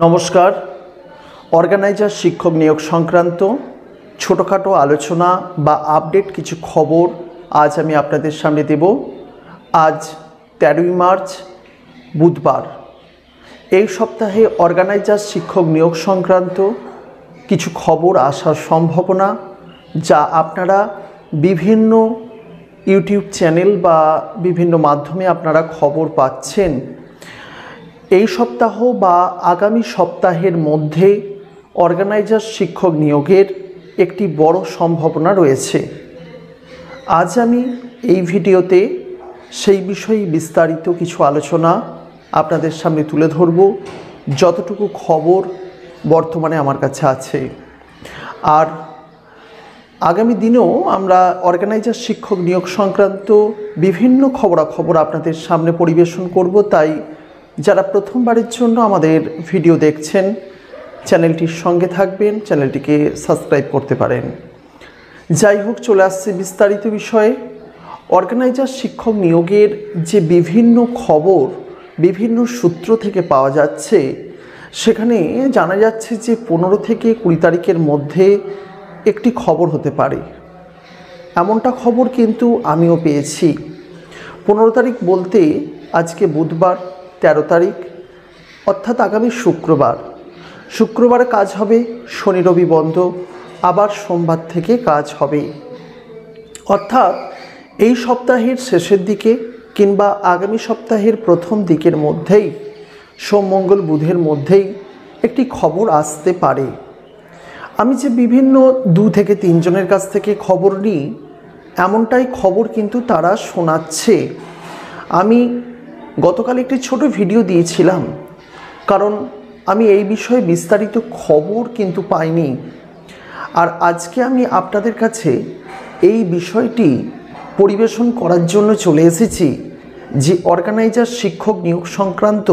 নমস্কার। অর্গানাইজার শিক্ষক নিয়োগ সংক্রান্ত ছোটোখাটো আলোচনা বা আপডেট কিছু খবর আজ আমি আপনাদের সামনে দেব। আজ 13ই মার্চ বুধবার। এই সপ্তাহে অর্গানাইজার শিক্ষক নিয়োগ সংক্রান্ত কিছু খবর আসার সম্ভাবনা, যা আপনারা বিভিন্ন ইউটিউব চ্যানেল বা বিভিন্ন মাধ্যমে আপনারা খবর পাচ্ছেন। এই সপ্তাহ বা আগামী সপ্তাহের মধ্যে অর্গানাইজার শিক্ষক নিয়োগের একটি বড় সম্ভাবনা রয়েছে। আজ আমি এই ভিডিওতে সেই বিষয়ে বিস্তারিত কিছু আলোচনা আপনাদের সামনে তুলে ধরব, যতটুকু খবর বর্তমানে আমার কাছে আছে। আর আগামী দিনেও আমরা অর্গানাইজার শিক্ষক নিয়োগ সংক্রান্ত বিভিন্ন খবরাখবর আপনাদের সামনে পরিবেশন করব। তাই যারা প্রথমবারের জন্য আমাদের ভিডিও দেখছেন, চ্যানেলটির সঙ্গে থাকবেন, চ্যানেলটিকে সাবস্ক্রাইব করতে পারেন। যাই হোক, চলে আসছে বিস্তারিত বিষয়ে। অর্গানাইজার শিক্ষক নিয়োগের যে বিভিন্ন খবর বিভিন্ন সূত্র থেকে পাওয়া যাচ্ছে, সেখানে জানা যাচ্ছে যে 15 থেকে 20 তারিখের মধ্যে একটি খবর হতে পারে। এমনটা খবর কিন্তু আমিও পেয়েছি। 15 তারিখ বলতে আজকে বুধবার, 13 তারিখ অর্থাৎ আগামী শুক্রবার কাজ হবে, শনি রবি বন্ধ, আবার সোমবার থেকে কাজ হবে। অর্থাৎ এই সপ্তাহের শেষের দিকে কিংবা আগামী সপ্তাহের প্রথম দিকের মধ্যেই, সোম মঙ্গল বুধের মধ্যেই একটি খবর আসতে পারে। আমি যে বিভিন্ন 2 থেকে 3 জনের কাছ থেকে খবর নিই, এমনটাই খবর কিন্তু তারা শোনাচ্ছে। আমি গতকাল একটি ছোট ভিডিও দিয়েছিলাম, কারণ আমি এই বিষয়ে বিস্তারিত খবর কিন্তু পাইনি। আর আজকে আমি আপনাদের কাছে এই বিষয়টি পরিবেশন করার জন্য চলে এসেছি যে অর্গানাইজার শিক্ষক নিয়োগ সংক্রান্ত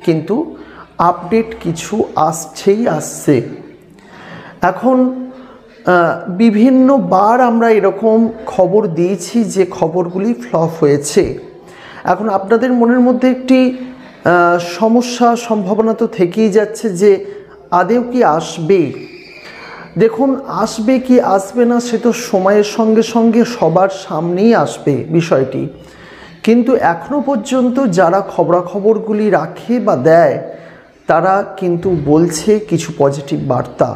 কিন্তু আপডেট কিছু আসছে। এখন বিভিন্নবার আমরা এরকম খবর দিয়েছি যে খবরগুলি ফ্লপ হয়েছে। এখন আপনাদের মনের মধ্যে একটি সম্ভাবনা তো থেকেই যাচ্ছে যে আদৌ কি আসবে। দেখুন, আসবে কি আসবে না সে তো সময়ের সঙ্গে সঙ্গে সবার সামনেই আসবে বিষয়টি। কিন্তু এখনও পর্যন্ত যারা খবরাখবরগুলি রাখে বা দেয়, তারা কিন্তু বলছে কিছু পজিটিভ বার্তা।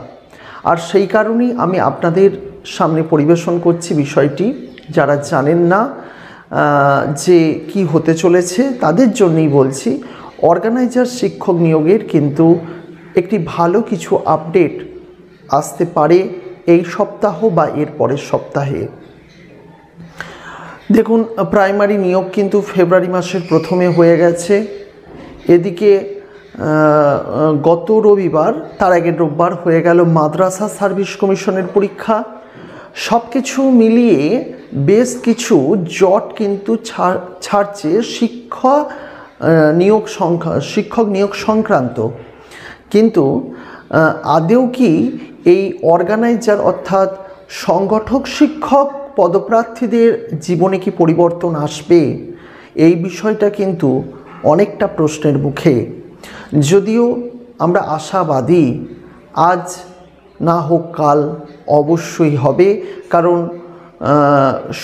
আর সেই কারণেই আমি আপনাদের সামনে পরিবেশন করছি বিষয়টি। যারা জানেন না যে কি হতে চলেছে, তাদের জন্যই বলছি। অর্গানাইজার শিক্ষক নিয়োগের কিন্তু একটি ভালো কিছু আপডেট আসতে পারে এই সপ্তাহ বা এর পরের সপ্তাহে। দেখুন, প্রাইমারি নিয়োগ কিন্তু ফেব্রুয়ারি মাসের প্রথমে হয়ে গেছে। এদিকে গত রবিবার, তার আগের রোববার হয়ে গেল মাদ্রাসা সার্ভিস কমিশনের পরীক্ষা। সব কিছু মিলিয়ে বেশ কিছু জট কিন্তু ছাড়ছে শিক্ষক নিয়োগ সংক্রান্ত। কিন্তু আদৌ কি এই অর্গানাইজার অর্থাৎ সংগঠক শিক্ষক পদপ্রার্থীদের জীবনে কি পরিবর্তন আসবে, এই বিষয়টা কিন্তু অনেকটা প্রশ্নের মুখে। যদিও আমরা আশাবাদী, আজ না হোক কাল অবশ্যই হবে, কারণ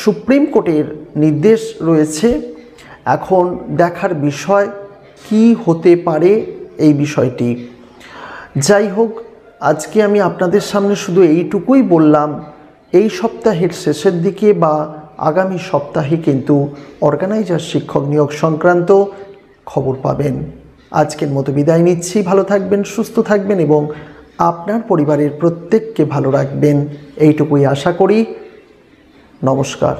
সুপ্রিম কোর্টের নির্দেশ রয়েছে। এখন দেখার বিষয় কি হতে পারে এই বিষয়টি। যাই হোক, আজকে আমি আপনাদের সামনে শুধু এইটুকুই বললাম, এই সপ্তাহের শেষের দিকে বা আগামী সপ্তাহে কিন্তু অর্গানাইজার শিক্ষক নিয়োগ সংক্রান্ত খবর পাবেন। আজকের মতো বিদায় নিচ্ছি। ভালো থাকবেন, সুস্থ থাকবেন এবং আপনার পরিবারের প্রত্যেককে ভালো রাখবেন, এইটুকুই আশা করি। নমস্কার।